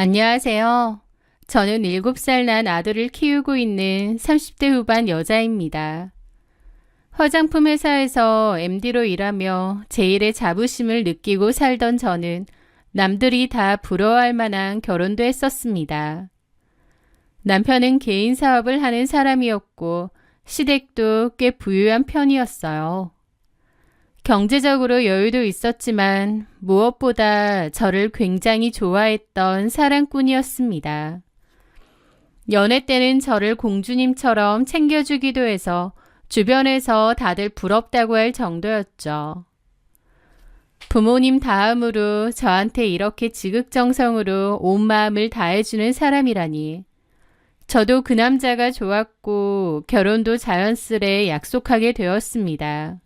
안녕하세요. 저는 7살 난 아들을 키우고 있는 30대 후반 여자입니다. 화장품 회사에서 MD로 일하며 제 일에 자부심을 느끼고 살던 저는 남들이 다 부러워할 만한 결혼도 했었습니다. 남편은 개인 사업을 하는 사람이었고 시댁도 꽤 부유한 편이었어요. 경제적으로 여유도 있었지만 무엇보다 저를 굉장히 좋아했던 사랑꾼이었습니다. 연애 때는 저를 공주님처럼 챙겨주기도 해서 주변에서 다들 부럽다고 할 정도였죠. 부모님 다음으로 저한테 이렇게 지극정성으로 온 마음을 다해주는 사람이라니. 저도 그 남자가 좋았고 결혼도 자연스레 약속하게 되었습니다.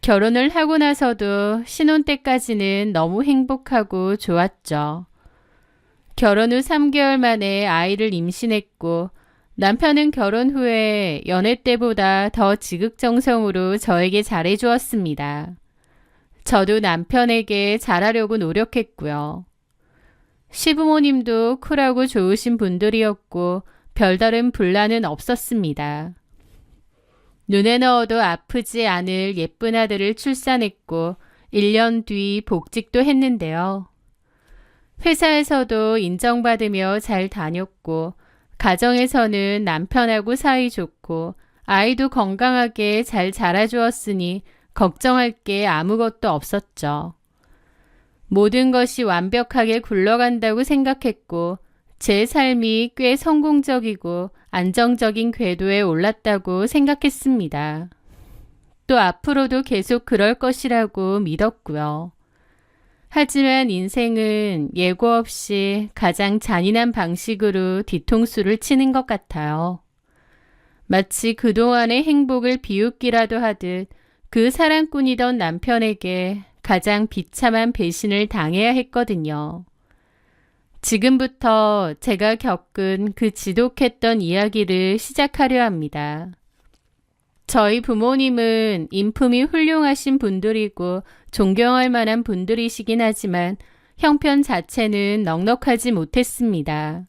결혼을 하고 나서도 신혼 때까지는 너무 행복하고 좋았죠. 결혼 후 3개월 만에 아이를 임신했고 남편은 결혼 후에 연애 때보다 더 지극정성으로 저에게 잘해주었습니다. 저도 남편에게 잘하려고 노력했고요. 시부모님도 쿨하고 좋으신 분들이었고 별다른 분란은 없었습니다. 눈에 넣어도 아프지 않을 예쁜 아들을 출산했고 1년 뒤 복직도 했는데요. 회사에서도 인정받으며 잘 다녔고 가정에서는 남편하고 사이 좋고 아이도 건강하게 잘 자라주었으니 걱정할 게 아무것도 없었죠. 모든 것이 완벽하게 굴러간다고 생각했고 제 삶이 꽤 성공적이고 안정적인 궤도에 올랐다고 생각했습니다. 또 앞으로도 계속 그럴 것이라고 믿었고요. 하지만 인생은 예고 없이 가장 잔인한 방식으로 뒤통수를 치는 것 같아요. 마치 그동안의 행복을 비웃기라도 하듯 그 사랑꾼이던 남편에게 가장 비참한 배신을 당해야 했거든요. 지금부터 제가 겪은 그 지독했던 이야기를 시작하려 합니다. 저희 부모님은 인품이 훌륭하신 분들이고 존경할 만한 분들이시긴 하지만 형편 자체는 넉넉하지 못했습니다.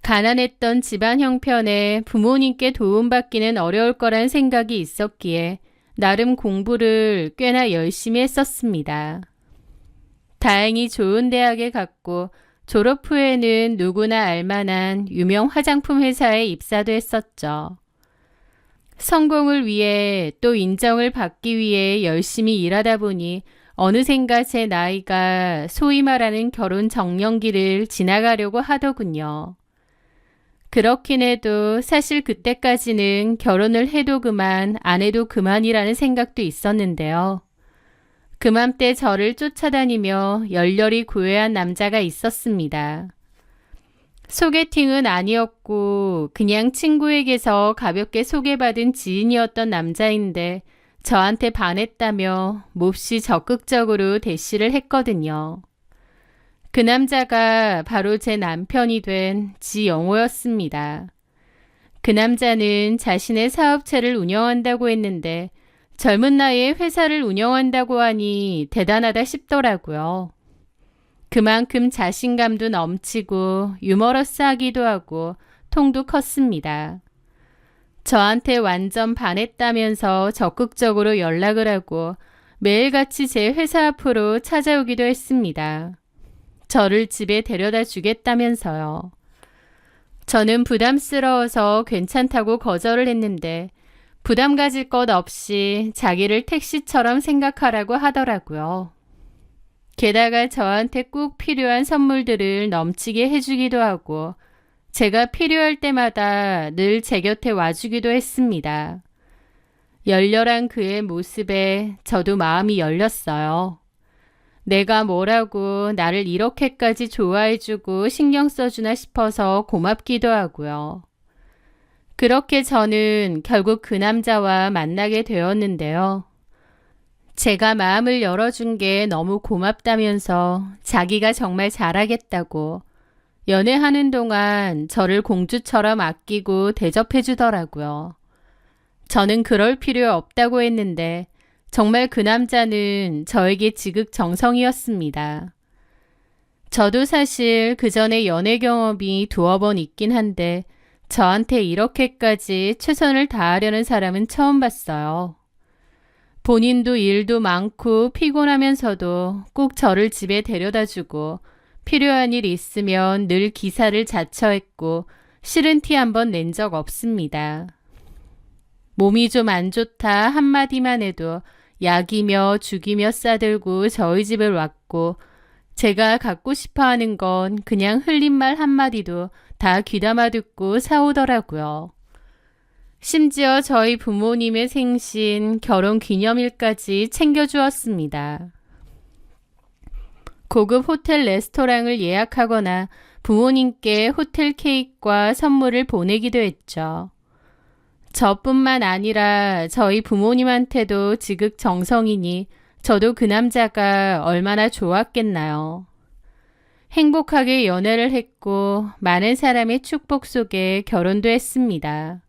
가난했던 집안 형편에 부모님께 도움받기는 어려울 거란 생각이 있었기에 나름 공부를 꽤나 열심히 했었습니다. 다행히 좋은 대학에 갔고 졸업 후에는 누구나 알만한 유명 화장품 회사에 입사도 했었죠. 성공을 위해 또 인정을 받기 위해 열심히 일하다 보니 어느샌가 제 나이가 소위 말하는 결혼 정년기를 지나가려고 하더군요. 그렇긴 해도 사실 그때까지는 결혼을 해도 그만 안 해도 그만이라는 생각도 있었는데요. 그맘때 저를 쫓아다니며 열렬히 구애한 남자가 있었습니다. 소개팅은 아니었고 그냥 친구에게서 가볍게 소개받은 지인이었던 남자인데 저한테 반했다며 몹시 적극적으로 대시를 했거든요. 그 남자가 바로 제 남편이 된 지영호였습니다. 그 남자는 자신의 사업체를 운영한다고 했는데 젊은 나이에 회사를 운영한다고 하니 대단하다 싶더라고요. 그만큼 자신감도 넘치고 유머러스하기도 하고 통도 컸습니다. 저한테 완전 반했다면서 적극적으로 연락을 하고 매일같이 제 회사 앞으로 찾아오기도 했습니다. 저를 집에 데려다 주겠다면서요. 저는 부담스러워서 괜찮다고 거절을 했는데 부담 가질 것 없이 자기를 택시처럼 생각하라고 하더라고요. 게다가 저한테 꼭 필요한 선물들을 넘치게 해주기도 하고 제가 필요할 때마다 늘 제 곁에 와주기도 했습니다. 열렬한 그의 모습에 저도 마음이 열렸어요. 내가 뭐라고 나를 이렇게까지 좋아해주고 신경 써주나 싶어서 고맙기도 하고요. 그렇게 저는 결국 그 남자와 만나게 되었는데요. 제가 마음을 열어준 게 너무 고맙다면서 자기가 정말 잘하겠다고 연애하는 동안 저를 공주처럼 아끼고 대접해 주더라고요. 저는 그럴 필요 없다고 했는데 정말 그 남자는 저에게 지극정성이었습니다. 저도 사실 그 전에 연애 경험이 두어 번 있긴 한데 저한테 이렇게까지 최선을 다하려는 사람은 처음 봤어요. 본인도 일도 많고 피곤하면서도 꼭 저를 집에 데려다주고 필요한 일 있으면 늘 기사를 자처했고 싫은 티 한 번 낸 적 없습니다. 몸이 좀 안 좋다 한마디만 해도 약이며 죽이며 싸들고 저희 집을 왔고 제가 갖고 싶어 하는 건 그냥 흘린 말 한마디도 다 귀담아 듣고 사오더라고요. 심지어 저희 부모님의 생신, 결혼 기념일까지 챙겨주었습니다. 고급 호텔 레스토랑을 예약하거나 부모님께 호텔 케이크와 선물을 보내기도 했죠. 저뿐만 아니라 저희 부모님한테도 지극정성이니 저도 그 남자가 얼마나 좋았겠나요. 행복하게 연애를 했고 많은 사람의 축복 속에 결혼도 했습니다.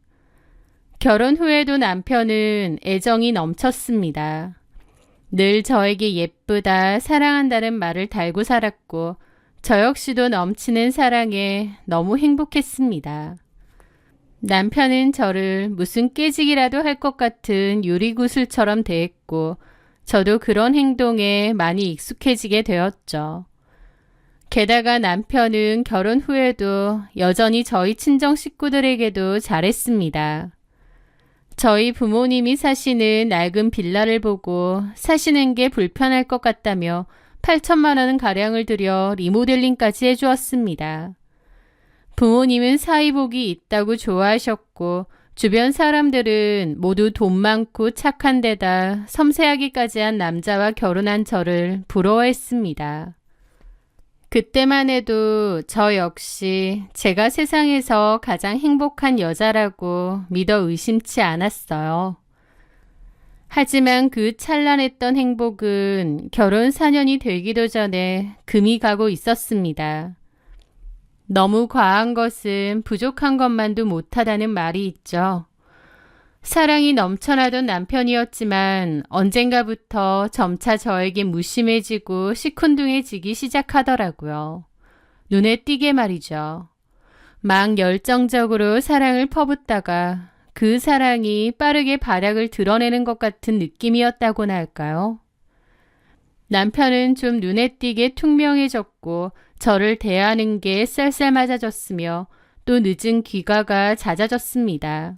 결혼 후에도 남편은 애정이 넘쳤습니다. 늘 저에게 예쁘다, 사랑한다는 말을 달고 살았고 저 역시도 넘치는 사랑에 너무 행복했습니다. 남편은 저를 무슨 깨지기라도 할 것 같은 유리구슬처럼 대했고 저도 그런 행동에 많이 익숙해지게 되었죠. 게다가 남편은 결혼 후에도 여전히 저희 친정 식구들에게도 잘했습니다. 저희 부모님이 사시는 낡은 빌라를 보고 사시는 게 불편할 것 같다며 8천만 원 가량을 들여 리모델링까지 해주었습니다. 부모님은 사위복이 있다고 좋아하셨고 주변 사람들은 모두 돈 많고 착한 데다 섬세하기까지 한 남자와 결혼한 저를 부러워했습니다. 그때만 해도 저 역시 제가 세상에서 가장 행복한 여자라고 믿어 의심치 않았어요. 하지만 그 찬란했던 행복은 결혼 4년이 되기도 전에 금이 가고 있었습니다. 너무 과한 것은 부족한 것만도 못하다는 말이 있죠. 사랑이 넘쳐나던 남편이었지만 언젠가부터 점차 저에게 무심해지고 시큰둥해지기 시작하더라고요. 눈에 띄게 말이죠. 막 열정적으로 사랑을 퍼붓다가 그 사랑이 빠르게 발약을 드러내는 것 같은 느낌이었다고나 할까요? 남편은 좀 눈에 띄게 퉁명해졌고 저를 대하는 게 쌀쌀맞아졌으며 또 늦은 귀가가 잦아졌습니다.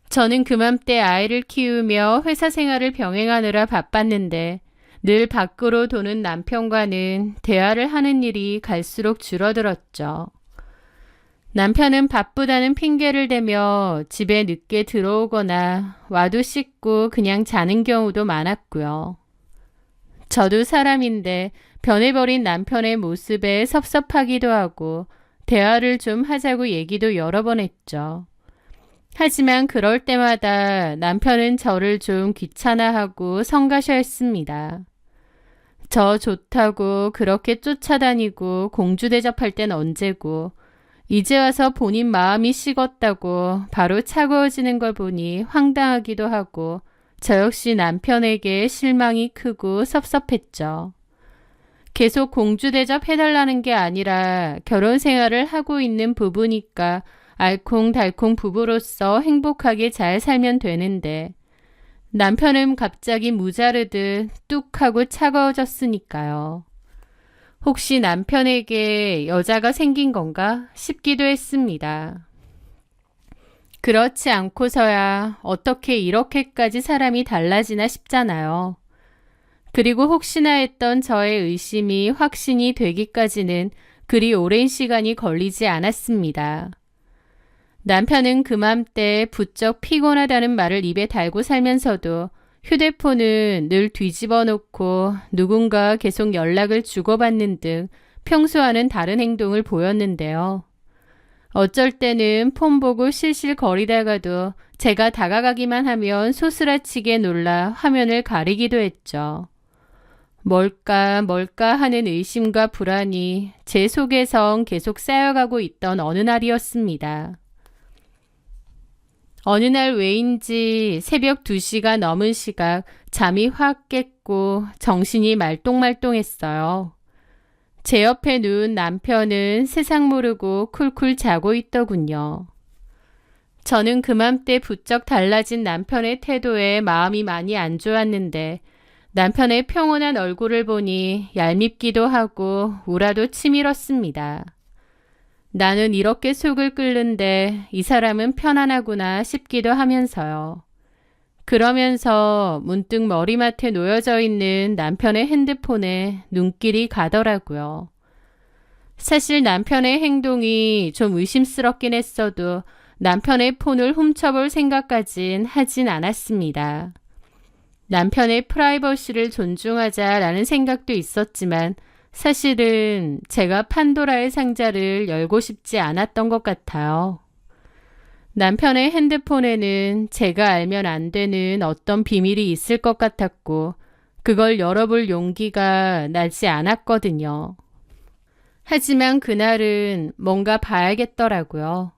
저는 그맘때 아이를 키우며 회사 생활을 병행하느라 바빴는데 늘 밖으로 도는 남편과는 대화를 하는 일이 갈수록 줄어들었죠. 남편은 바쁘다는 핑계를 대며 집에 늦게 들어오거나 와도 씻고 그냥 자는 경우도 많았고요. 저도 사람인데 변해버린 남편의 모습에 섭섭하기도 하고 대화를 좀 하자고 얘기도 여러 번 했죠. 하지만 그럴 때마다 남편은 저를 좀 귀찮아하고 성가셔했습니다. 저 좋다고 그렇게 쫓아다니고 공주 대접할 땐 언제고 이제 와서 본인 마음이 식었다고 바로 차가워지는 걸 보니 황당하기도 하고 저 역시 남편에게 실망이 크고 섭섭했죠. 계속 공주 대접 해달라는 게 아니라 결혼 생활을 하고 있는 부부니까 알콩달콩 부부로서 행복하게 잘 살면 되는데 남편은 갑자기 무자르듯 뚝 하고 차가워졌으니까요. 혹시 남편에게 여자가 생긴 건가 싶기도 했습니다. 그렇지 않고서야 어떻게 이렇게까지 사람이 달라지나 싶잖아요. 그리고 혹시나 했던 저의 의심이 확신이 되기까지는 그리 오랜 시간이 걸리지 않았습니다. 남편은 그맘때 부쩍 피곤하다는 말을 입에 달고 살면서도 휴대폰은 늘 뒤집어 놓고 누군가 계속 연락을 주고받는 등 평소와는 다른 행동을 보였는데요. 어쩔 때는 폰 보고 실실거리다가도 제가 다가가기만 하면 소스라치게 놀라 화면을 가리기도 했죠. 뭘까 하는 의심과 불안이 제 속에선 계속 쌓여가고 있던 어느 날이었습니다. 어느 날 왜인지 새벽 2시가 넘은 시각 잠이 확 깼고 정신이 말똥말똥했어요. 제 옆에 누운 남편은 세상 모르고 쿨쿨 자고 있더군요. 저는 그맘때 부쩍 달라진 남편의 태도에 마음이 많이 안 좋았는데 남편의 평온한 얼굴을 보니 얄밉기도 하고 우라도 치밀었습니다. 나는 이렇게 속을 끓는데 이 사람은 편안하구나 싶기도 하면서요. 그러면서 문득 머리맡에 놓여져 있는 남편의 핸드폰에 눈길이 가더라고요. 사실 남편의 행동이 좀 의심스럽긴 했어도 남편의 폰을 훔쳐볼 생각까진 하진 않았습니다. 남편의 프라이버시를 존중하자라는 생각도 있었지만 사실은 제가 판도라의 상자를 열고 싶지 않았던 것 같아요. 남편의 핸드폰에는 제가 알면 안 되는 어떤 비밀이 있을 것 같았고 그걸 열어볼 용기가 나지 않았거든요. 하지만 그날은 뭔가 봐야겠더라고요.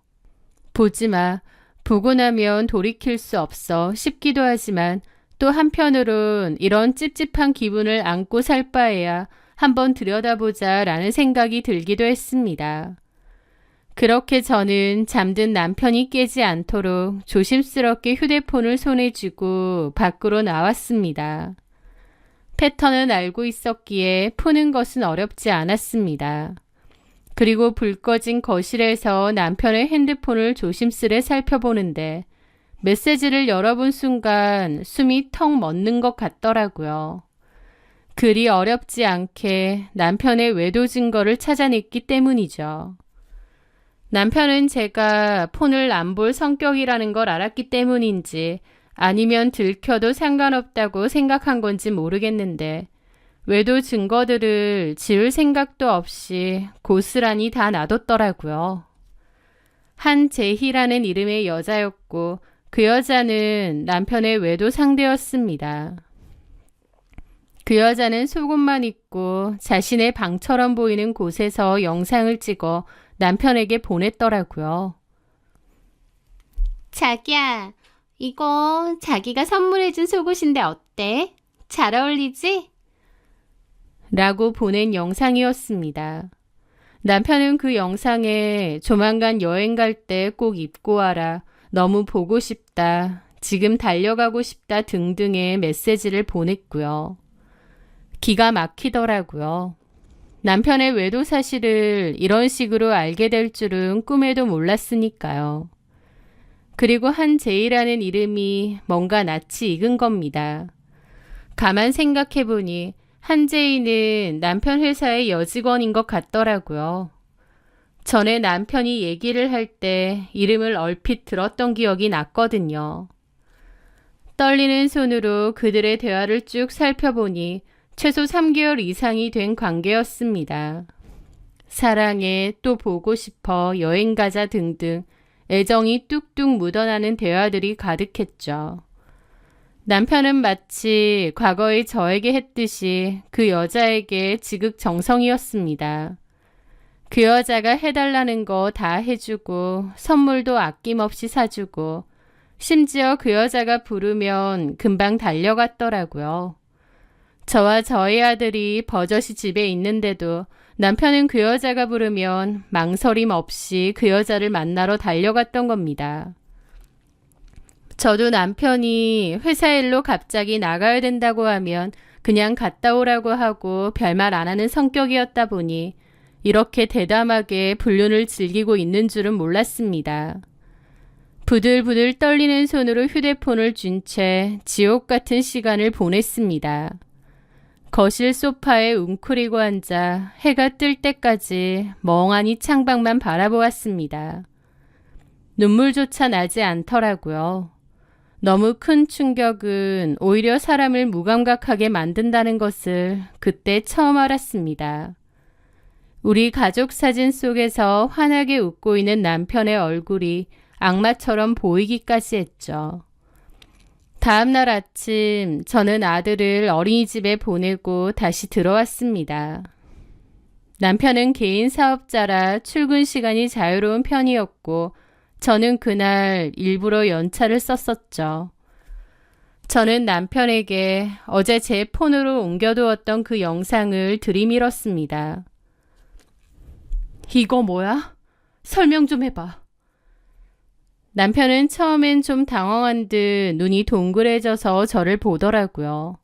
보지 마, 보고 나면 돌이킬 수 없어 싶기도 하지만 또 한편으론 이런 찝찝한 기분을 안고 살 바에야 한번 들여다보자 라는 생각이 들기도 했습니다. 그렇게 저는 잠든 남편이 깨지 않도록 조심스럽게 휴대폰을 손에 쥐고 밖으로 나왔습니다. 패턴은 알고 있었기에 푸는 것은 어렵지 않았습니다. 그리고 불 꺼진 거실에서 남편의 핸드폰을 조심스레 살펴보는데 메시지를 열어본 순간 숨이 턱 멎는 것 같더라고요. 그리 어렵지 않게 남편의 외도 증거를 찾아냈기 때문이죠. 남편은 제가 폰을 안 볼 성격이라는 걸 알았기 때문인지 아니면 들켜도 상관없다고 생각한 건지 모르겠는데 외도 증거들을 지울 생각도 없이 고스란히 다 놔뒀더라고요. 한재희라는 이름의 여자였고 그 여자는 남편의 외도 상대였습니다. 그 여자는 속옷만 입고 자신의 방처럼 보이는 곳에서 영상을 찍어 남편에게 보냈더라고요. 자기야, 이거 자기가 선물해준 속옷인데 어때? 잘 어울리지? 라고 보낸 영상이었습니다. 남편은 그 영상에 조만간 여행 갈 때 꼭 입고 와라, 너무 보고 싶다, 지금 달려가고 싶다 등등의 메시지를 보냈고요. 기가 막히더라고요. 남편의 외도 사실을 이런 식으로 알게 될 줄은 꿈에도 몰랐으니까요. 그리고 한재희라는 이름이 뭔가 낯이 익은 겁니다. 가만 생각해보니 한재희는 남편 회사의 여직원인 것 같더라고요. 전에 남편이 얘기를 할 때 이름을 얼핏 들었던 기억이 났거든요. 떨리는 손으로 그들의 대화를 쭉 살펴보니 최소 3개월 이상이 된 관계였습니다. 사랑해, 또 보고 싶어, 여행 가자 등등 애정이 뚝뚝 묻어나는 대화들이 가득했죠. 남편은 마치 과거의 저에게 했듯이 그 여자에게 지극정성이었습니다. 그 여자가 해달라는 거 다 해주고 선물도 아낌없이 사주고 심지어 그 여자가 부르면 금방 달려갔더라고요. 저와 저희 아들이 버젓이 집에 있는데도 남편은 그 여자가 부르면 망설임 없이 그 여자를 만나러 달려갔던 겁니다. 저도 남편이 회사 일로 갑자기 나가야 된다고 하면 그냥 갔다 오라고 하고 별말 안 하는 성격이었다 보니 이렇게 대담하게 불륜을 즐기고 있는 줄은 몰랐습니다. 부들부들 떨리는 손으로 휴대폰을 쥔 채 지옥 같은 시간을 보냈습니다. 거실 소파에 웅크리고 앉아 해가 뜰 때까지 멍하니 창밖만 바라보았습니다. 눈물조차 나지 않더라고요. 너무 큰 충격은 오히려 사람을 무감각하게 만든다는 것을 그때 처음 알았습니다. 우리 가족 사진 속에서 환하게 웃고 있는 남편의 얼굴이 악마처럼 보이기까지 했죠. 다음 날 아침 저는 아들을 어린이집에 보내고 다시 들어왔습니다. 남편은 개인 사업자라 출근 시간이 자유로운 편이었고 저는 그날 일부러 연차를 썼었죠. 저는 남편에게 어제 제 폰으로 옮겨두었던 그 영상을 들이밀었습니다. 이거 뭐야? 설명 좀 해봐. 남편은 처음엔 좀 당황한 듯 눈이 동그래져서 저를 보더라고요.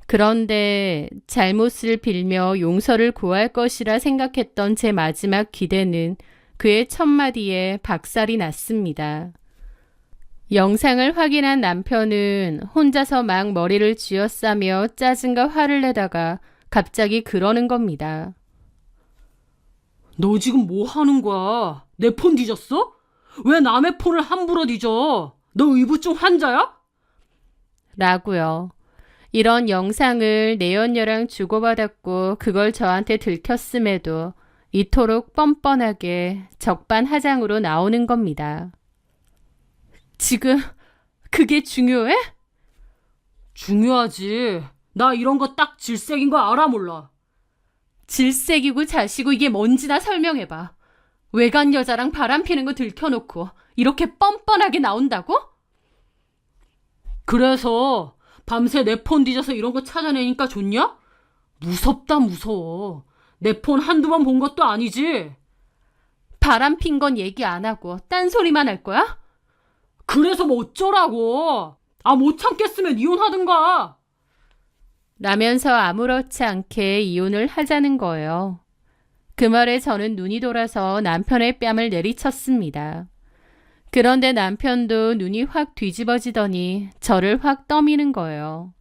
그런데 잘못을 빌며 용서를 구할 것이라 생각했던 제 마지막 기대는 그의 첫마디에 박살이 났습니다. 영상을 확인한 남편은 혼자서 막 머리를 쥐어싸며 짜증과 화를 내다가 갑자기 그러는 겁니다. 너 지금 뭐 하는 거야? 내 폰 뒤졌어? 왜 남의 폰을 함부로 뒤져? 너 의부증 환자야? 라고요. 이런 영상을 내연녀랑 주고받았고 그걸 저한테 들켰음에도 이토록 뻔뻔하게 적반하장으로 나오는 겁니다. 지금 그게 중요해? 중요하지. 나 이런 거 딱 질색인 거 알아 몰라. 질색이고 자시고 이게 뭔지나 설명해봐. 외간 여자랑 바람피는 거 들켜놓고 이렇게 뻔뻔하게 나온다고? 그래서 밤새 내 폰 뒤져서 이런 거 찾아내니까 좋냐? 무섭다 무서워. 내 폰 한두 번 본 것도 아니지. 바람핀 건 얘기 안 하고 딴소리만 할 거야? 그래서 뭐 어쩌라고. 못 참겠으면 이혼하든가. 라면서 아무렇지 않게 이혼을 하자는 거예요. 그 말에 저는 눈이 돌아서 남편의 뺨을 내리쳤습니다. 그런데 남편도 눈이 확 뒤집어지더니 저를 확 떠미는 거예요.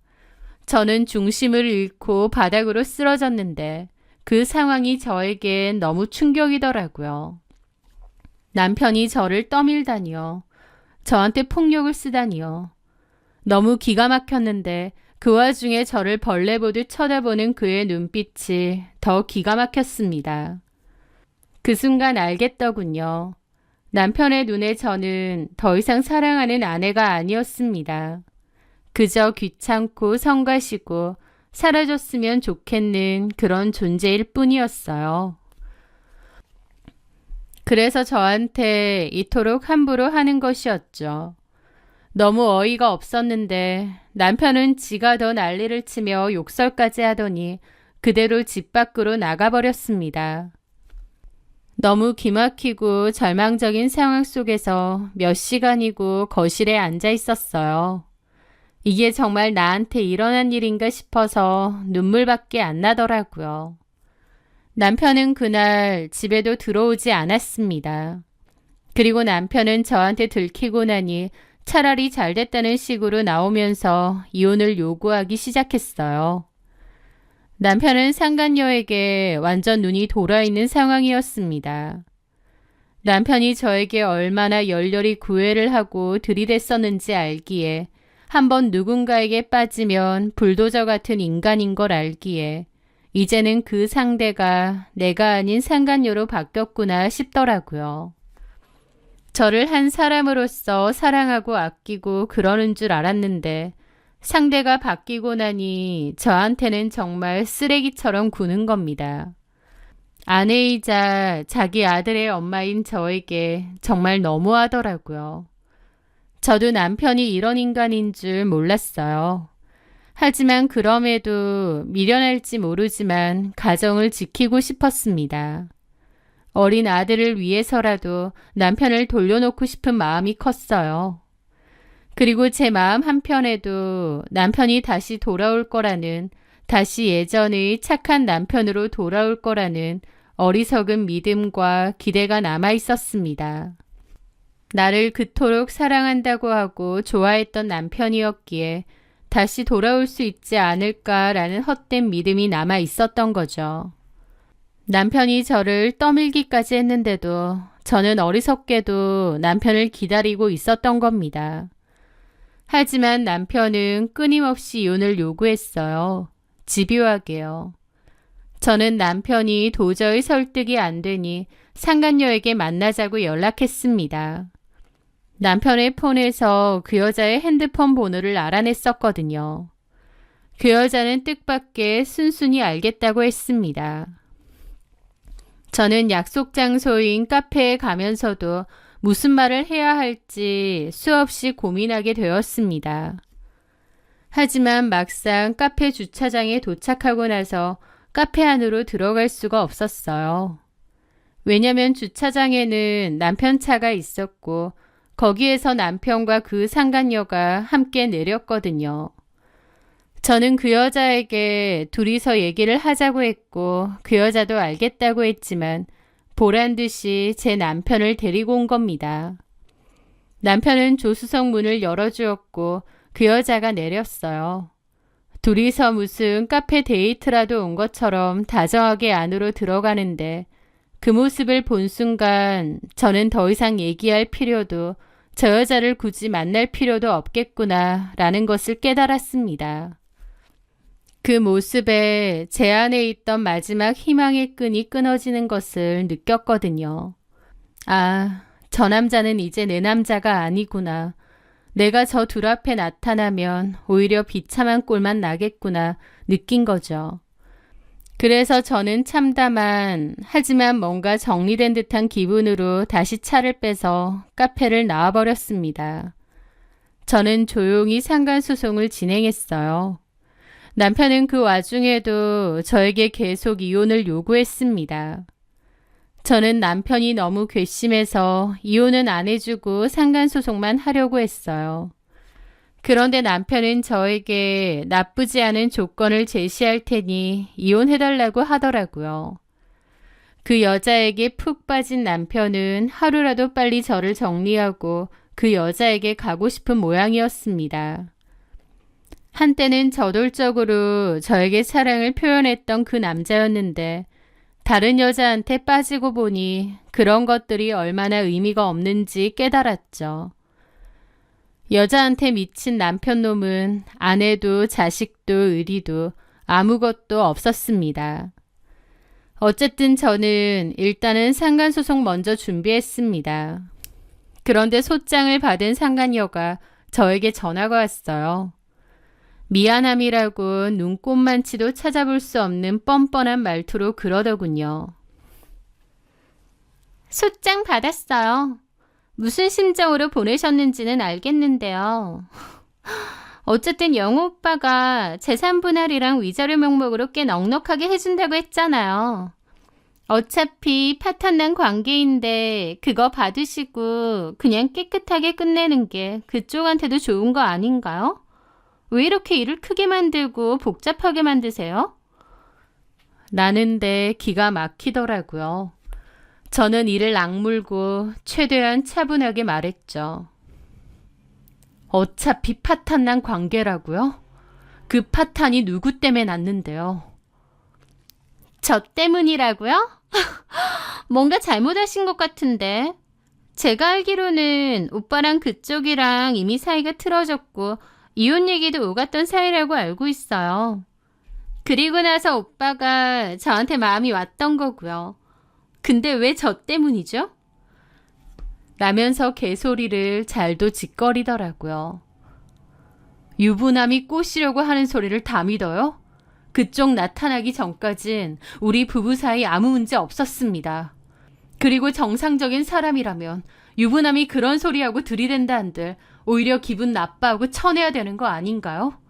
저는 중심을 잃고 바닥으로 쓰러졌는데 그 상황이 저에겐 너무 충격이더라고요. 남편이 저를 떠밀다니요. 저한테 폭력을 쓰다니요. 너무 기가 막혔는데 그 와중에 저를 벌레 보듯 쳐다보는 그의 눈빛이 더 기가 막혔습니다. 그 순간 알겠더군요. 남편의 눈에 저는 더 이상 사랑하는 아내가 아니었습니다. 그저 귀찮고 성가시고 사라졌으면 좋겠는 그런 존재일 뿐이었어요. 그래서 저한테 이토록 함부로 하는 것이었죠. 너무 어이가 없었는데 남편은 지가 더 난리를 치며 욕설까지 하더니 그대로 집 밖으로 나가버렸습니다. 너무 기막히고 절망적인 상황 속에서 몇 시간이고 거실에 앉아 있었어요. 이게 정말 나한테 일어난 일인가 싶어서 눈물밖에 안 나더라고요. 남편은 그날 집에도 들어오지 않았습니다. 그리고 남편은 저한테 들키고 나니 차라리 잘 됐다는 식으로 나오면서 이혼을 요구하기 시작했어요. 남편은 상간녀에게 완전 눈이 돌아있는 상황이었습니다. 남편이 저에게 얼마나 열렬히 구애를 하고 들이댔었는지 알기에 한번 누군가에게 빠지면 불도저 같은 인간인 걸 알기에 이제는 그 상대가 내가 아닌 상간녀로 바뀌었구나 싶더라고요. 저를 한 사람으로서 사랑하고 아끼고 그러는 줄 알았는데 상대가 바뀌고 나니 저한테는 정말 쓰레기처럼 구는 겁니다. 아내이자 자기 아들의 엄마인 저에게 정말 너무하더라고요. 저도 남편이 이런 인간인 줄 몰랐어요. 하지만 그럼에도 미련할지 모르지만 가정을 지키고 싶었습니다. 어린 아들을 위해서라도 남편을 돌려놓고 싶은 마음이 컸어요. 그리고 제 마음 한편에도 남편이 다시 돌아올 거라는, 다시 예전의 착한 남편으로 돌아올 거라는 어리석은 믿음과 기대가 남아 있었습니다. 나를 그토록 사랑한다고 하고 좋아했던 남편이었기에 다시 돌아올 수 있지 않을까라는 헛된 믿음이 남아 있었던 거죠. 남편이 저를 떠밀기까지 했는데도 저는 어리석게도 남편을 기다리고 있었던 겁니다. 하지만 남편은 끊임없이 이혼을 요구했어요. 집요하게요. 저는 남편이 도저히 설득이 안 되니 상간녀에게 만나자고 연락했습니다. 남편의 폰에서 그 여자의 핸드폰 번호를 알아냈었거든요. 그 여자는 뜻밖의 순순히 알겠다고 했습니다. 저는 약속 장소인 카페에 가면서도 무슨 말을 해야 할지 수없이 고민하게 되었습니다. 하지만 막상 카페 주차장에 도착하고 나서 카페 안으로 들어갈 수가 없었어요. 왜냐면 주차장에는 남편 차가 있었고 거기에서 남편과 그 상간녀가 함께 내렸거든요. 저는 그 여자에게 둘이서 얘기를 하자고 했고 그 여자도 알겠다고 했지만 보란 듯이 제 남편을 데리고 온 겁니다. 남편은 조수석 문을 열어주었고 그 여자가 내렸어요. 둘이서 무슨 카페 데이트라도 온 것처럼 다정하게 안으로 들어가는데 그 모습을 본 순간 저는 더 이상 얘기할 필요도 저 여자를 굳이 만날 필요도 없겠구나 라는 것을 깨달았습니다. 그 모습에 제 안에 있던 마지막 희망의 끈이 끊어지는 것을 느꼈거든요. 아, 저 남자는 이제 내 남자가 아니구나. 내가 저 둘 앞에 나타나면 오히려 비참한 꼴만 나겠구나 느낀 거죠. 그래서 저는 참담한 하지만 뭔가 정리된 듯한 기분으로 다시 차를 빼서 카페를 나와버렸습니다. 저는 조용히 상간소송을 진행했어요. 남편은 그 와중에도 저에게 계속 이혼을 요구했습니다. 저는 남편이 너무 괘씸해서 이혼은 안 해주고 상간소송만 하려고 했어요. 그런데 남편은 저에게 나쁘지 않은 조건을 제시할 테니 이혼해달라고 하더라고요. 그 여자에게 푹 빠진 남편은 하루라도 빨리 저를 정리하고 그 여자에게 가고 싶은 모양이었습니다. 한때는 저돌적으로 저에게 사랑을 표현했던 그 남자였는데 다른 여자한테 빠지고 보니 그런 것들이 얼마나 의미가 없는지 깨달았죠. 여자한테 미친 남편놈은 아내도 자식도 의리도 아무것도 없었습니다. 어쨌든 저는 일단은 상간소송 먼저 준비했습니다. 그런데 소장을 받은 상간녀가 저에게 전화가 왔어요. 미안함이라고 눈꼽만치도 찾아볼 수 없는 뻔뻔한 말투로 그러더군요. 소장 받았어요. 무슨 심정으로 보내셨는지는 알겠는데요. 어쨌든 영호 오빠가 재산분할이랑 위자료 명목으로 꽤 넉넉하게 해준다고 했잖아요. 어차피 파탄난 관계인데 그거 받으시고 그냥 깨끗하게 끝내는 게 그쪽한테도 좋은 거 아닌가요? 왜 이렇게 일을 크게 만들고 복잡하게 만드세요? 나는데 기가 막히더라고요. 저는 이를 악물고 최대한 차분하게 말했죠. 어차피 파탄난 관계라고요? 그 파탄이 누구 때문에 났는데요? 저 때문이라고요? 뭔가 잘못하신 것 같은데. 제가 알기로는 오빠랑 그쪽이랑 이미 사이가 틀어졌고 이혼 얘기도 오갔던 사이라고 알고 있어요. 그리고 나서 오빠가 저한테 마음이 왔던 거고요. 근데 왜 저 때문이죠? 라면서 개소리를 잘도 짓거리더라고요. 유부남이 꼬시려고 하는 소리를 다 믿어요? 그쪽 나타나기 전까진 우리 부부 사이 아무 문제 없었습니다. 그리고 정상적인 사람이라면 유부남이 그런 소리하고 들이댄다 한들 오히려 기분 나빠하고 쳐내야 되는 거 아닌가요?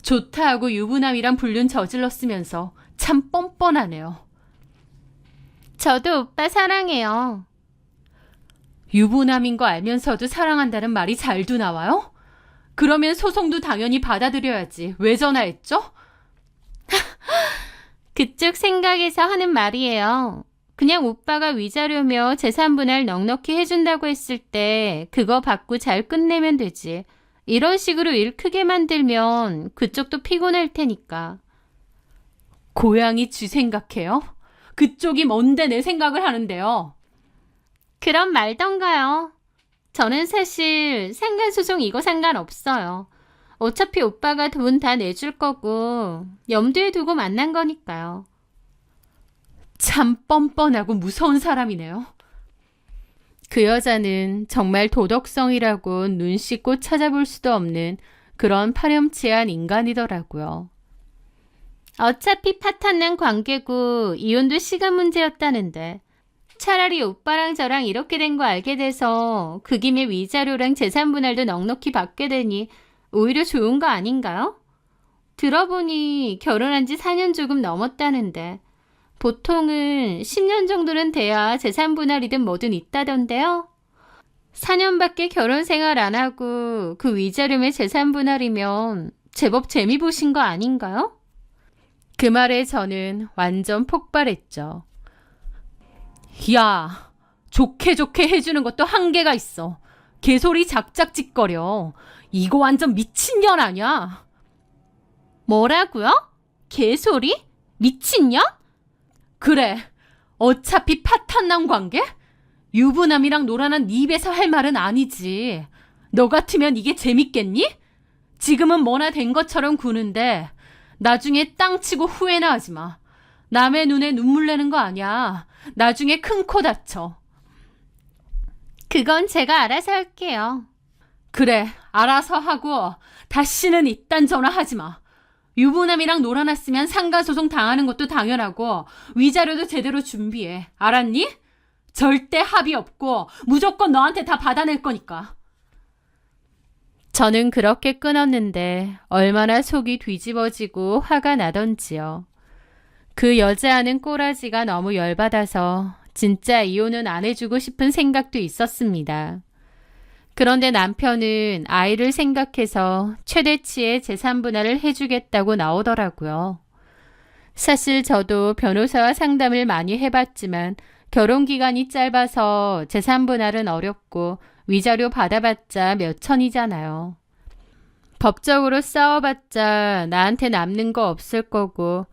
좋다 하고 유부남이란 불륜 저질렀으면서 참 뻔뻔하네요. 저도 오빠 사랑해요. 유부남인 거 알면서도 사랑한다는 말이 잘도 나와요? 그러면 소송도 당연히 받아들여야지. 왜 전화했죠? 그쪽 생각에서 하는 말이에요. 그냥 오빠가 위자료며 재산분할 넉넉히 해준다고 했을 때 그거 받고 잘 끝내면 되지. 이런 식으로 일 크게 만들면 그쪽도 피곤할 테니까. 고양이 쥐 생각해요? 그쪽이 뭔데 내 생각을 하는데요. 그럼 말던가요. 저는 사실 상간소송 이거 상관없어요. 어차피 오빠가 돈 다 내줄 거고 염두에 두고 만난 거니까요. 참 뻔뻔하고 무서운 사람이네요. 그 여자는 정말 도덕성이라고 눈 씻고 찾아볼 수도 없는 그런 파렴치한 인간이더라고요. 어차피 파탄난 관계고 이혼도 시간 문제였다는데 차라리 오빠랑 저랑 이렇게 된 거 알게 돼서 그 김에 위자료랑 재산분할도 넉넉히 받게 되니 오히려 좋은 거 아닌가요? 들어보니 결혼한 지 4년 조금 넘었다는데 보통은 10년 정도는 돼야 재산 분할이든 뭐든 있다던데요. 4년밖에 결혼 생활 안 하고 그 위자료의 재산 분할이면 제법 재미 보신 거 아닌가요? 그 말에 저는 완전 폭발했죠. 야, 좋게 좋게 해주는 것도 한계가 있어. 개소리 작작짓거려. 이거 완전 미친년 아니야? 뭐라고요? 개소리? 미친년? 그래. 어차피 파탄난 관계? 유부남이랑 놀아난 네 입에서 할 말은 아니지. 너 같으면 이게 재밌겠니? 지금은 뭐나 된 것처럼 구는데 나중에 땅 치고 후회나 하지 마. 남의 눈에 눈물 내는 거 아니야. 나중에 큰 코 다쳐. 그건 제가 알아서 할게요. 그래, 알아서 하고 다시는 이딴 전화 하지 마. 유부남이랑 놀아놨으면 상가소송 당하는 것도 당연하고 위자료도 제대로 준비해. 알았니? 절대 합의 없고 무조건 너한테 다 받아낼 거니까. 저는 그렇게 끊었는데 얼마나 속이 뒤집어지고 화가 나던지요. 그 여자아는 꼬라지가 너무 열받아서 진짜 이혼은 안 해주고 싶은 생각도 있었습니다. 그런데 남편은 아이를 생각해서 최대치의 재산 분할을 해주겠다고 나오더라고요. 사실 저도 변호사와 상담을 많이 해봤지만 결혼 기간이 짧아서 재산 분할은 어렵고 위자료 받아봤자 몇 천이잖아요. 법적으로 싸워봤자 나한테 남는 거 없을 거고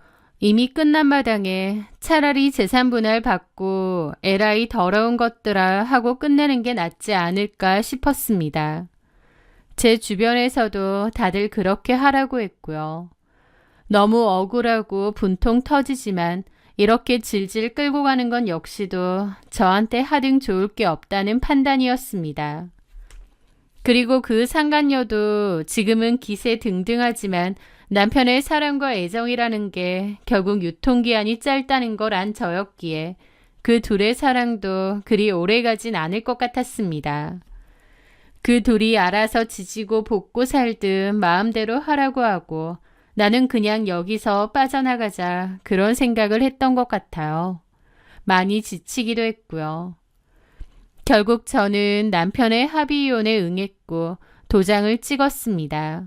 이미 끝난 마당에 차라리 재산 분할 받고 에라이 더러운 것들아 하고 끝내는 게 낫지 않을까 싶었습니다. 제 주변에서도 다들 그렇게 하라고 했고요. 너무 억울하고 분통 터지지만 이렇게 질질 끌고 가는 건 역시도 저한테 하등 좋을 게 없다는 판단이었습니다. 그리고 그 상간녀도 지금은 기세 등등하지만 남편의 사랑과 애정이라는 게 결국 유통기한이 짧다는 걸 안 저였기에 그 둘의 사랑도 그리 오래가진 않을 것 같았습니다. 그 둘이 알아서 지지고 볶고 살듯 마음대로 하라고 하고 나는 그냥 여기서 빠져나가자 그런 생각을 했던 것 같아요. 많이 지치기도 했고요. 결국 저는 남편의 합의 이혼에 응했고 도장을 찍었습니다.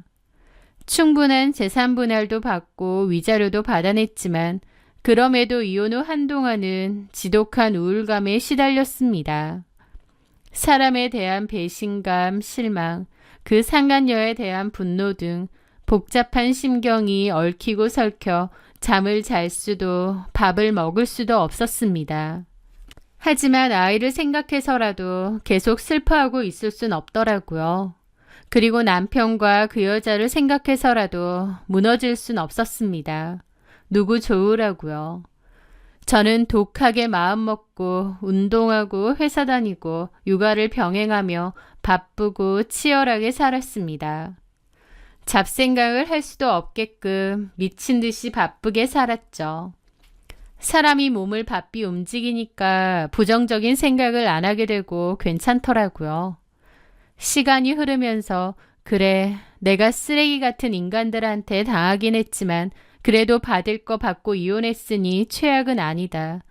충분한 재산 분할도 받고 위자료도 받아냈지만 그럼에도 이혼 후 한동안은 지독한 우울감에 시달렸습니다. 사람에 대한 배신감, 실망, 그 상간녀에 대한 분노 등 복잡한 심경이 얽히고 설켜 잠을 잘 수도 밥을 먹을 수도 없었습니다. 하지만 아이를 생각해서라도 계속 슬퍼하고 있을 순 없더라고요. 그리고 남편과 그 여자를 생각해서라도 무너질 순 없었습니다. 누구 좋으라고요. 저는 독하게 마음먹고 운동하고 회사 다니고 육아를 병행하며 바쁘고 치열하게 살았습니다. 잡생각을 할 수도 없게끔 미친 듯이 바쁘게 살았죠. 사람이 몸을 바삐 움직이니까 부정적인 생각을 안 하게 되고 괜찮더라고요. 시간이 흐르면서 그래, 내가 쓰레기 같은 인간들한테 당하긴 했지만 그래도 받을 거 받고 이혼했으니 최악은 아니다.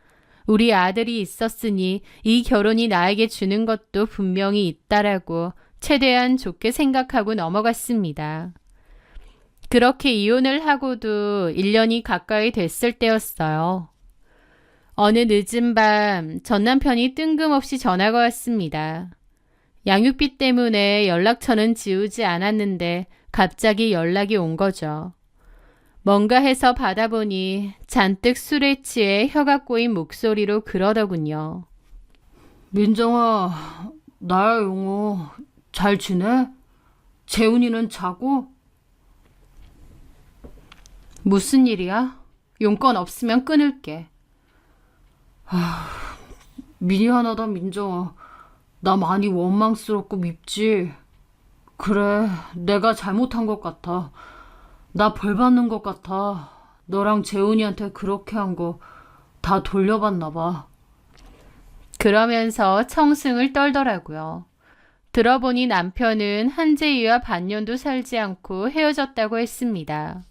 우리 아들이 있었으니 이 결혼이 나에게 주는 것도 분명히 있다라고 최대한 좋게 생각하고 넘어갔습니다. 그렇게 이혼을 하고도 1년이 가까이 됐을 때였어요. 어느 늦은 밤 전 남편이 뜬금없이 전화가 왔습니다. 양육비 때문에 연락처는 지우지 않았는데 갑자기 연락이 온 거죠. 뭔가 해서 받아보니 잔뜩 술에 취해 혀가 꼬인 목소리로 그러더군요. 민정아, 나야 용호. 잘 지내? 재훈이는 자고? 무슨 일이야? 용건 없으면 끊을게. 미안하다, 민정아. 나 많이 원망스럽고 밉지? 그래, 내가 잘못한 것 같아. 나 벌 받는 것 같아. 너랑 재훈이한테 그렇게 한 거 다 돌려받나 봐. 그러면서 청승을 떨더라고요. 들어보니 남편은 한재희와 반년도 살지 않고 헤어졌다고 했습니다.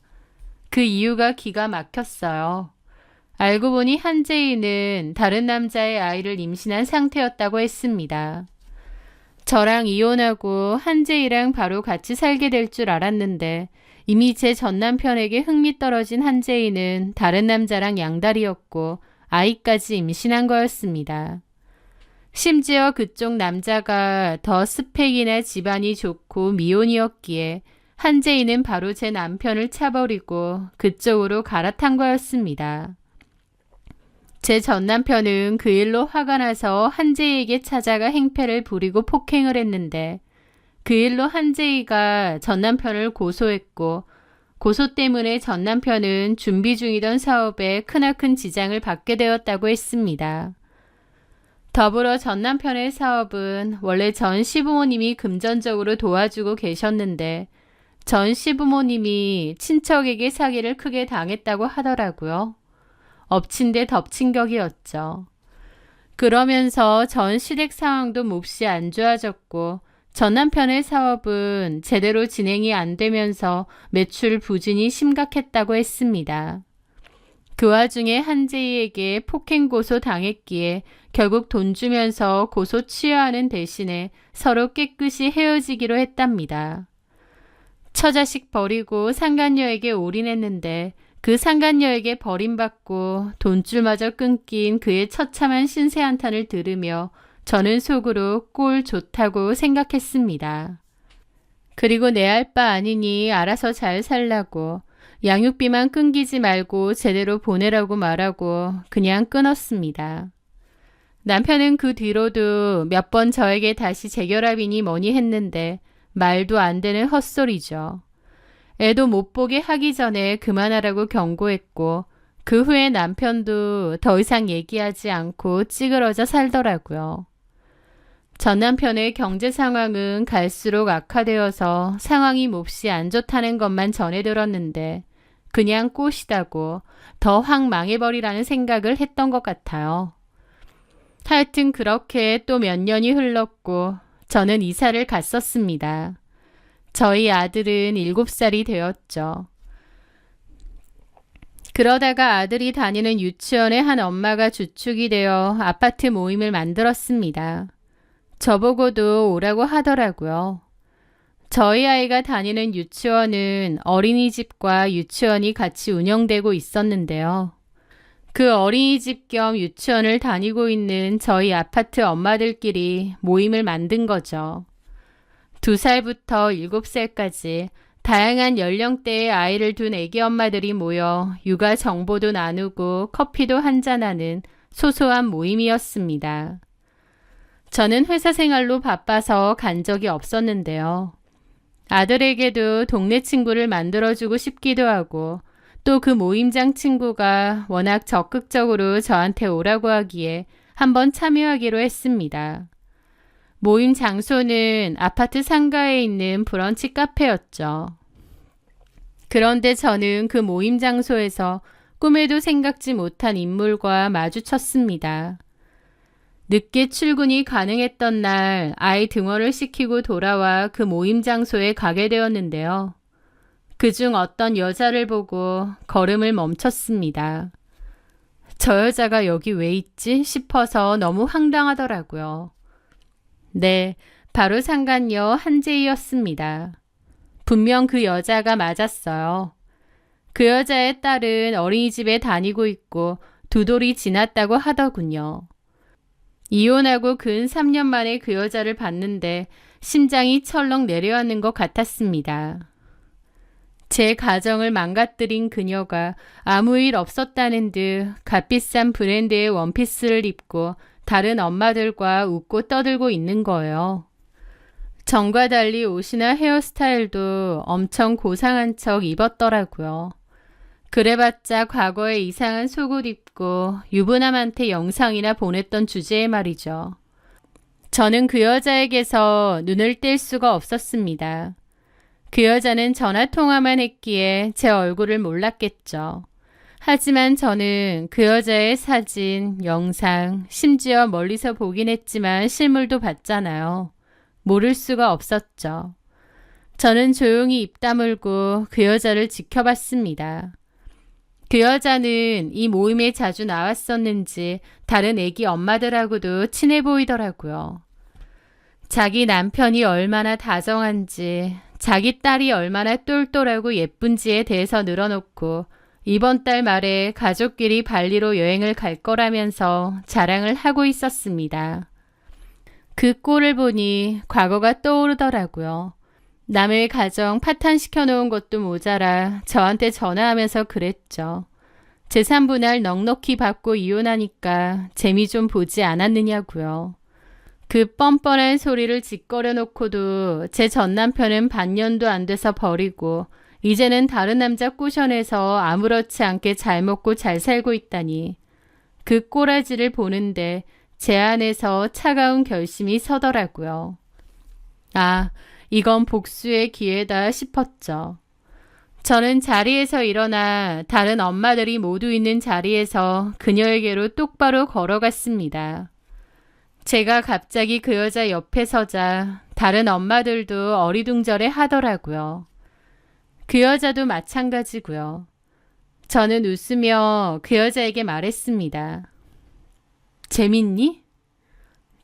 그 이유가 기가 막혔어요. 알고 보니 한재희는 다른 남자의 아이를 임신한 상태였다고 했습니다. 저랑 이혼하고 한재희랑 바로 같이 살게 될 줄 알았는데 이미 제 전 남편에게 흥미 떨어진 한재희는 다른 남자랑 양다리였고 아이까지 임신한 거였습니다. 심지어 그쪽 남자가 더 스펙이나 집안이 좋고 미혼이었기에 한재희는 바로 제 남편을 차버리고 그쪽으로 갈아탄 거였습니다. 제 전 남편은 그 일로 화가 나서 한재희에게 찾아가 행패를 부리고 폭행을 했는데 그 일로 한재희가 전 남편을 고소했고 고소 때문에 전 남편은 준비 중이던 사업에 크나큰 지장을 받게 되었다고 했습니다. 더불어 전 남편의 사업은 원래 전 시부모님이 금전적으로 도와주고 계셨는데 전 시부모님이 친척에게 사기를 크게 당했다고 하더라고요. 엎친 데 덮친 격이었죠. 그러면서 전 시댁 상황도 몹시 안 좋아졌고 전 남편의 사업은 제대로 진행이 안 되면서 매출 부진이 심각했다고 했습니다. 그 와중에 한재희에게 폭행 고소 당했기에 결국 돈 주면서 고소 취하하는 대신에 서로 깨끗이 헤어지기로 했답니다. 처자식 버리고 상간녀에게 올인했는데 그 상간녀에게 버림받고 돈줄마저 끊긴 그의 처참한 신세 한탄을 들으며 저는 속으로 꼴 좋다고 생각했습니다. 그리고 내 알 바 아니니 알아서 잘 살라고 양육비만 끊기지 말고 제대로 보내라고 말하고 그냥 끊었습니다. 남편은 그 뒤로도 몇 번 저에게 다시 재결합이니 뭐니 했는데 말도 안 되는 헛소리죠. 애도 못 보게 하기 전에 그만하라고 경고했고 그 후에 남편도 더 이상 얘기하지 않고 찌그러져 살더라고요. 전 남편의 경제 상황은 갈수록 악화되어서 상황이 몹시 안 좋다는 것만 전해 들었는데 그냥 꽃이다고 더 확 망해버리라는 생각을 했던 것 같아요. 하여튼 그렇게 또 몇 년이 흘렀고 저는 이사를 갔었습니다. 저희 아들은 7살이 되었죠. 그러다가 아들이 다니는 유치원의 한 엄마가 주축이 되어 아파트 모임을 만들었습니다. 저보고도 오라고 하더라고요. 저희 아이가 다니는 유치원은 어린이집과 유치원이 같이 운영되고 있었는데요. 그 어린이집 겸 유치원을 다니고 있는 저희 아파트 엄마들끼리 모임을 만든 거죠. 2살부터 7살까지 다양한 연령대의 아이를 둔 애기 엄마들이 모여 육아 정보도 나누고 커피도 한잔하는 소소한 모임이었습니다. 저는 회사 생활로 바빠서 간 적이 없었는데요. 아들에게도 동네 친구를 만들어주고 싶기도 하고 또 그 모임장 친구가 워낙 적극적으로 저한테 오라고 하기에 한번 참여하기로 했습니다. 모임 장소는 아파트 상가에 있는 브런치 카페였죠. 그런데 저는 그 모임 장소에서 꿈에도 생각지 못한 인물과 마주쳤습니다. 늦게 출근이 가능했던 날 아이 등원을 시키고 돌아와 그 모임 장소에 가게 되었는데요. 그중 어떤 여자를 보고 걸음을 멈췄습니다. 저 여자가 여기 왜 있지 싶어서 너무 황당하더라고요. 네, 바로 상간녀 한재희였습니다. 분명 그 여자가 맞았어요. 그 여자의 딸은 어린이집에 다니고 있고 2돌이 지났다고 하더군요. 이혼하고 근 3년 만에 그 여자를 봤는데 심장이 철렁 내려앉는 것 같았습니다. 제 가정을 망가뜨린 그녀가 아무 일 없었다는 듯 값비싼 브랜드의 원피스를 입고 다른 엄마들과 웃고 떠들고 있는 거예요. 전과 달리 옷이나 헤어스타일도 엄청 고상한 척 입었더라고요. 그래봤자 과거에 이상한 속옷 입고 유부남한테 영상이나 보냈던 주제에 말이죠. 저는 그 여자에게서 눈을 뗄 수가 없었습니다. 그 여자는 전화통화만 했기에 제 얼굴을 몰랐겠죠. 하지만 저는 그 여자의 사진, 영상, 심지어 멀리서 보긴 했지만 실물도 봤잖아요. 모를 수가 없었죠. 저는 조용히 입 다물고 그 여자를 지켜봤습니다. 그 여자는 이 모임에 자주 나왔었는지 다른 애기 엄마들하고도 친해 보이더라고요. 자기 남편이 얼마나 다정한지, 자기 딸이 얼마나 똘똘하고 예쁜지에 대해서 늘어놓고 이번 달 말에 가족끼리 발리로 여행을 갈 거라면서 자랑을 하고 있었습니다. 그 꼴을 보니 과거가 떠오르더라고요. 남의 가정 파탄시켜 놓은 것도 모자라 저한테 전화하면서 그랬죠. 재산 분할 넉넉히 받고 이혼하니까 재미 좀 보지 않았느냐고요. 그 뻔뻔한 소리를 짓거려 놓고도 제 전남편은 반년도 안 돼서 버리고 이제는 다른 남자 꼬셔내서 아무렇지 않게 잘 먹고 잘 살고 있다니. 그 꼬라지를 보는데 제 안에서 차가운 결심이 서더라고요. 아, 이건 복수의 기회다 싶었죠. 저는 자리에서 일어나 다른 엄마들이 모두 있는 자리에서 그녀에게로 똑바로 걸어갔습니다. 제가 갑자기 그 여자 옆에 서자 다른 엄마들도 어리둥절해 하더라고요. 그 여자도 마찬가지고요. 저는 웃으며 그 여자에게 말했습니다. 재밌니?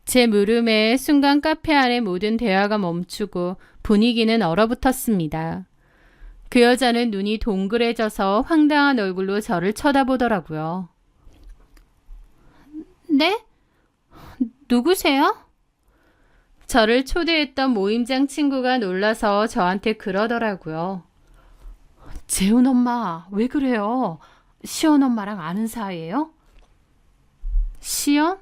제 물음에 순간 카페 안의 모든 대화가 멈추고 분위기는 얼어붙었습니다. 그 여자는 눈이 동그래져서 황당한 얼굴로 저를 쳐다보더라고요. 네? 누구세요? 저를 초대했던 모임장 친구가 놀라서 저한테 그러더라고요. 재훈 엄마, 왜 그래요? 시연 엄마랑 아는 사이예요? 시연?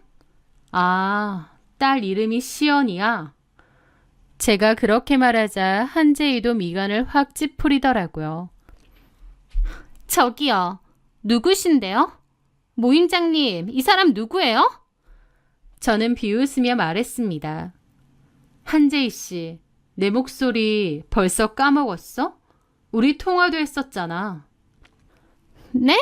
아, 딸 이름이 시연이야. 제가 그렇게 말하자 한재희도 미간을 확 찌푸리더라고요. 저기요, 누구신데요? 모임장님, 이 사람 누구예요? 저는 비웃으며 말했습니다. 한재희 씨, 내 목소리 벌써 까먹었어? 우리 통화도 했었잖아. 네?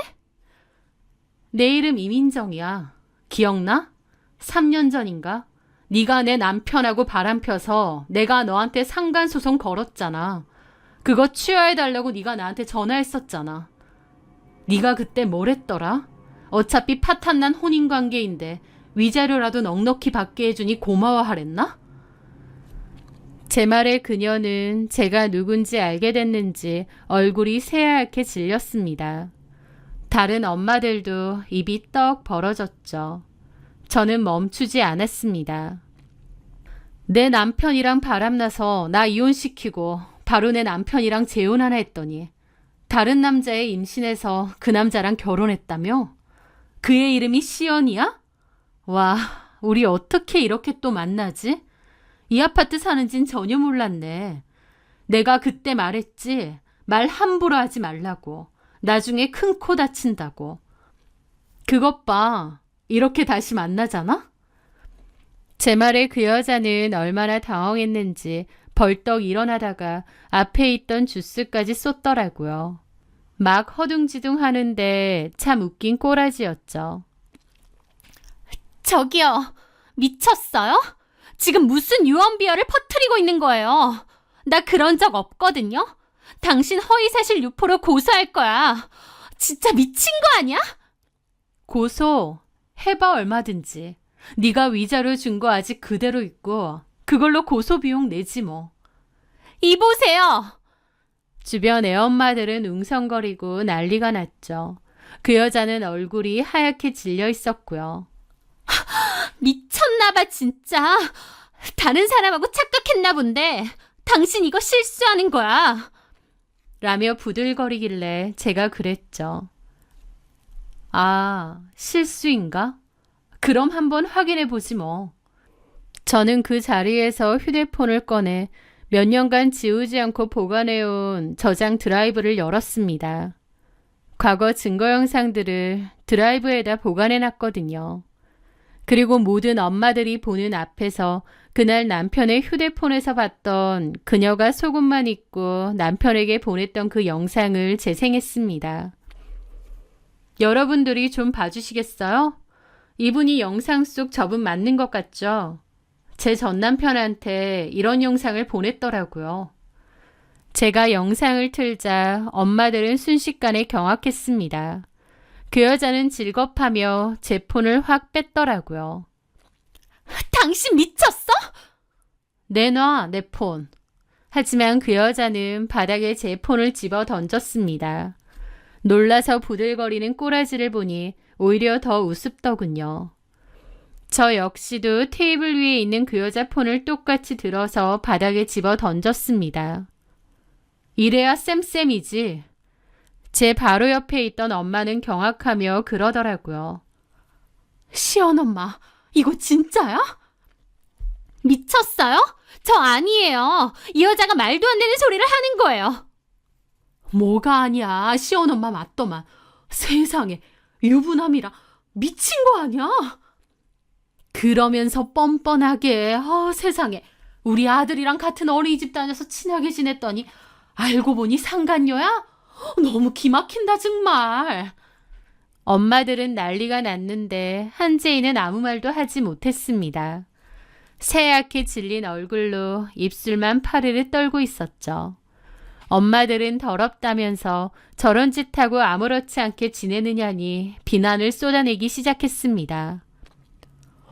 내 이름 이민정이야. 기억나? 3년 전인가? 네가 내 남편하고 바람 펴서 내가 너한테 상간소송 걸었잖아. 그거 취하해달라고 네가 나한테 전화했었잖아. 네가 그때 뭘 했더라? 어차피 파탄난 혼인관계인데 위자료라도 넉넉히 받게 해주니 고마워하랬나? 제 말에 그녀는 제가 누군지 알게 됐는지 얼굴이 새하얗게 질렸습니다. 다른 엄마들도 입이 떡 벌어졌죠. 저는 멈추지 않았습니다. 내 남편이랑 바람나서 나 이혼시키고 바로 내 남편이랑 재혼하나 했더니 다른 남자의 임신해서 그 남자랑 결혼했다며? 그의 이름이 시연이야? 와, 우리 어떻게 이렇게 또 만나지? 이 아파트 사는진 전혀 몰랐네. 내가 그때 말했지. 말 함부로 하지 말라고. 나중에 큰 코 다친다고. 그것 봐. 이렇게 다시 만나잖아? 제 말에 그 여자는 얼마나 당황했는지 벌떡 일어나다가 앞에 있던 주스까지 쏟더라고요. 막 허둥지둥 하는데 참 웃긴 꼬라지였죠. 저기요, 미쳤어요? 지금 무슨 유언비어를 퍼뜨리고 있는 거예요? 나 그런 적 없거든요? 당신 허위사실 유포로 고소할 거야. 진짜 미친 거 아니야? 고소 해봐 얼마든지. 네가 위자료 준 거 아직 그대로 있고 그걸로 고소 비용 내지 뭐. 이보세요. 주변 애엄마들은 웅성거리고 난리가 났죠. 그 여자는 얼굴이 하얗게 질려 있었고요. 미쳤나봐 진짜. 다른 사람하고 착각했나 본데 당신 이거 실수하는 거야. 라며 부들거리길래 제가 그랬죠. 아, 실수인가? 그럼 한번 확인해 보지 뭐. 저는 그 자리에서 휴대폰을 꺼내 몇 년간 지우지 않고 보관해온 저장 드라이브를 열었습니다. 과거 증거 영상들을 드라이브에다 보관해 놨거든요. 그리고 모든 엄마들이 보는 앞에서 그날 남편의 휴대폰에서 봤던 그녀가 속옷만 입고 남편에게 보냈던 그 영상을 재생했습니다. 여러분들이 좀 봐주시겠어요? 이분이 영상 속 저분 맞는 것 같죠? 제 전남편한테 이런 영상을 보냈더라고요. 제가 영상을 틀자 엄마들은 순식간에 경악했습니다. 그 여자는 질겁하며 제 폰을 확 뺐더라고요. 당신 미쳤어? 내놔, 내 폰. 하지만 그 여자는 바닥에 제 폰을 집어 던졌습니다. 놀라서 부들거리는 꼬라지를 보니 오히려 더 우습더군요. 저 역시도 테이블 위에 있는 그 여자 폰을 똑같이 들어서 바닥에 집어 던졌습니다. 이래야 쌤쌤이지. 제 바로 옆에 있던 엄마는 경악하며 그러더라고요. 시언엄마, 이거 진짜야? 미쳤어요? 저 아니에요. 이 여자가 말도 안 되는 소리를 하는 거예요. 뭐가 아니야. 시언엄마 맞더만. 세상에, 유부남이라 미친 거 아니야? 그러면서 뻔뻔하게, 세상에, 우리 아들이랑 같은 어린이집 다녀서 친하게 지냈더니 알고 보니 상간녀야? 너무 기막힌다 정말. 엄마들은 난리가 났는데 한재이는 아무 말도 하지 못했습니다. 새하얗게 질린 얼굴로 입술만 파르르 떨고 있었죠. 엄마들은 더럽다면서 저런 짓하고 아무렇지 않게 지내느냐니 비난을 쏟아내기 시작했습니다.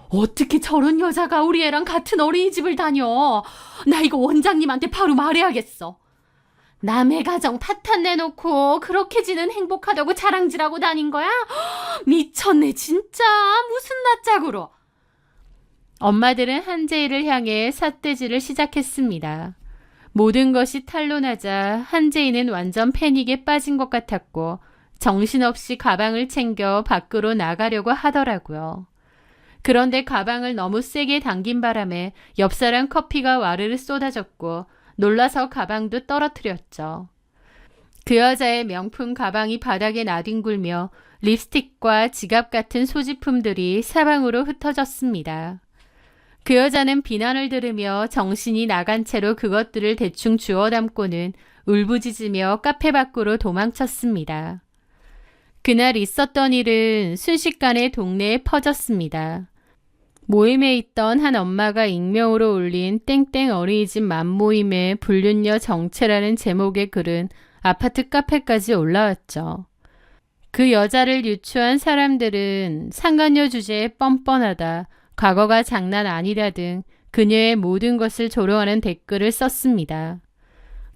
어떻게 저런 여자가 우리 애랑 같은 어린이집을 다녀? 나 이거 원장님한테 바로 말해야겠어. 남의 가정 파탄 내놓고 그렇게 지는 행복하다고 자랑질하고 다닌 거야? 미쳤네 진짜. 무슨 낯짝으로. 엄마들은 한재이를 향해 삿대질을 시작했습니다. 모든 것이 탄로나자 한재이는 완전 패닉에 빠진 것 같았고 정신없이 가방을 챙겨 밖으로 나가려고 하더라고요. 그런데 가방을 너무 세게 당긴 바람에 옆사람 커피가 와르르 쏟아졌고 놀라서 가방도 떨어뜨렸죠. 그 여자의 명품 가방이 바닥에 나뒹굴며 립스틱과 지갑 같은 소지품들이 사방으로 흩어졌습니다. 그 여자는 비난을 들으며 정신이 나간 채로 그것들을 대충 주워 담고는 울부짖으며 카페 밖으로 도망쳤습니다. 그날 있었던 일은 순식간에 동네에 퍼졌습니다. 모임에 있던 한 엄마가 익명으로 올린 땡땡 어린이집 맘모임의 불륜녀 정체라는 제목의 글은 아파트 카페까지 올라왔죠. 그 여자를 유추한 사람들은 상간녀 주제에 뻔뻔하다, 과거가 장난 아니다 등 그녀의 모든 것을 조롱하는 댓글을 썼습니다.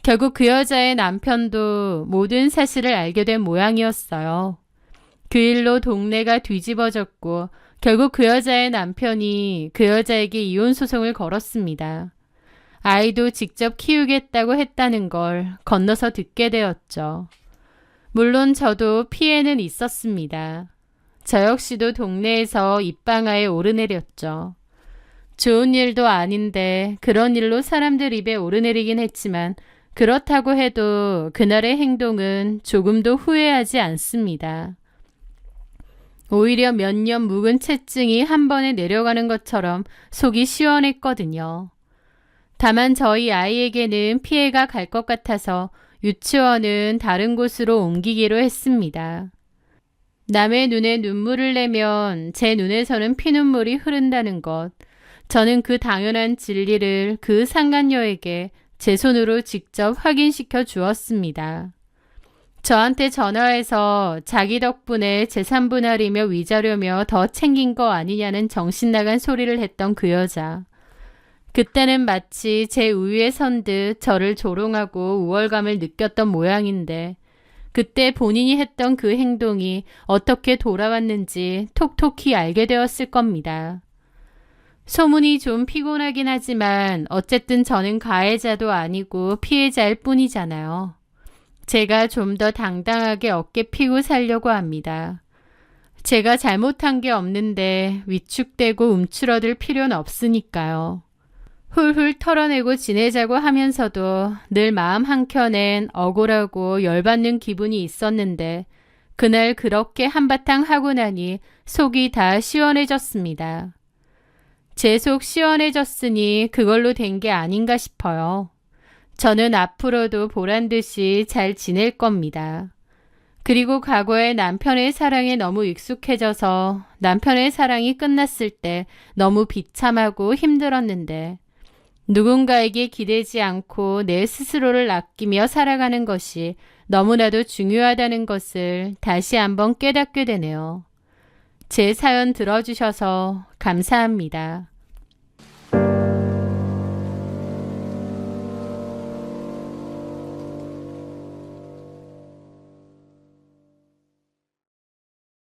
결국 그 여자의 남편도 모든 사실을 알게 된 모양이었어요. 그 일로 동네가 뒤집어졌고 결국 그 여자의 남편이 그 여자에게 이혼 소송을 걸었습니다. 아이도 직접 키우겠다고 했다는 걸 건너서 듣게 되었죠. 물론 저도 피해는 있었습니다. 저 역시도 동네에서 입방아에 오르내렸죠. 좋은 일도 아닌데 그런 일로 사람들 입에 오르내리긴 했지만 그렇다고 해도 그날의 행동은 조금도 후회하지 않습니다. 오히려 몇 년 묵은 채증이 한 번에 내려가는 것처럼 속이 시원했거든요. 다만 저희 아이에게는 피해가 갈 것 같아서 유치원은 다른 곳으로 옮기기로 했습니다. 남의 눈에 눈물을 내면 제 눈에서는 피눈물이 흐른다는 것. 저는 그 당연한 진리를 그 상간녀에게 제 손으로 직접 확인시켜 주었습니다. 저한테 전화해서 자기 덕분에 재산 분할이며 위자료며 더 챙긴 거 아니냐는 정신나간 소리를 했던 그 여자. 그때는 마치 제 우위에 선 듯 저를 조롱하고 우월감을 느꼈던 모양인데 그때 본인이 했던 그 행동이 어떻게 돌아왔는지 톡톡히 알게 되었을 겁니다. 소문이 좀 피곤하긴 하지만 어쨌든 저는 가해자도 아니고 피해자일 뿐이잖아요. 제가 좀 더 당당하게 어깨 피고 살려고 합니다. 제가 잘못한 게 없는데 위축되고 움츠러들 필요는 없으니까요. 훌훌 털어내고 지내자고 하면서도 늘 마음 한켠엔 억울하고 열받는 기분이 있었는데 그날 그렇게 한바탕 하고 나니 속이 다 시원해졌습니다. 제 속 시원해졌으니 그걸로 된 게 아닌가 싶어요. 저는 앞으로도 보란듯이 잘 지낼 겁니다. 그리고 과거에 남편의 사랑에 너무 익숙해져서 남편의 사랑이 끝났을 때 너무 비참하고 힘들었는데 누군가에게 기대지 않고 내 스스로를 아끼며 살아가는 것이 너무나도 중요하다는 것을 다시 한번 깨닫게 되네요. 제 사연 들어주셔서 감사합니다.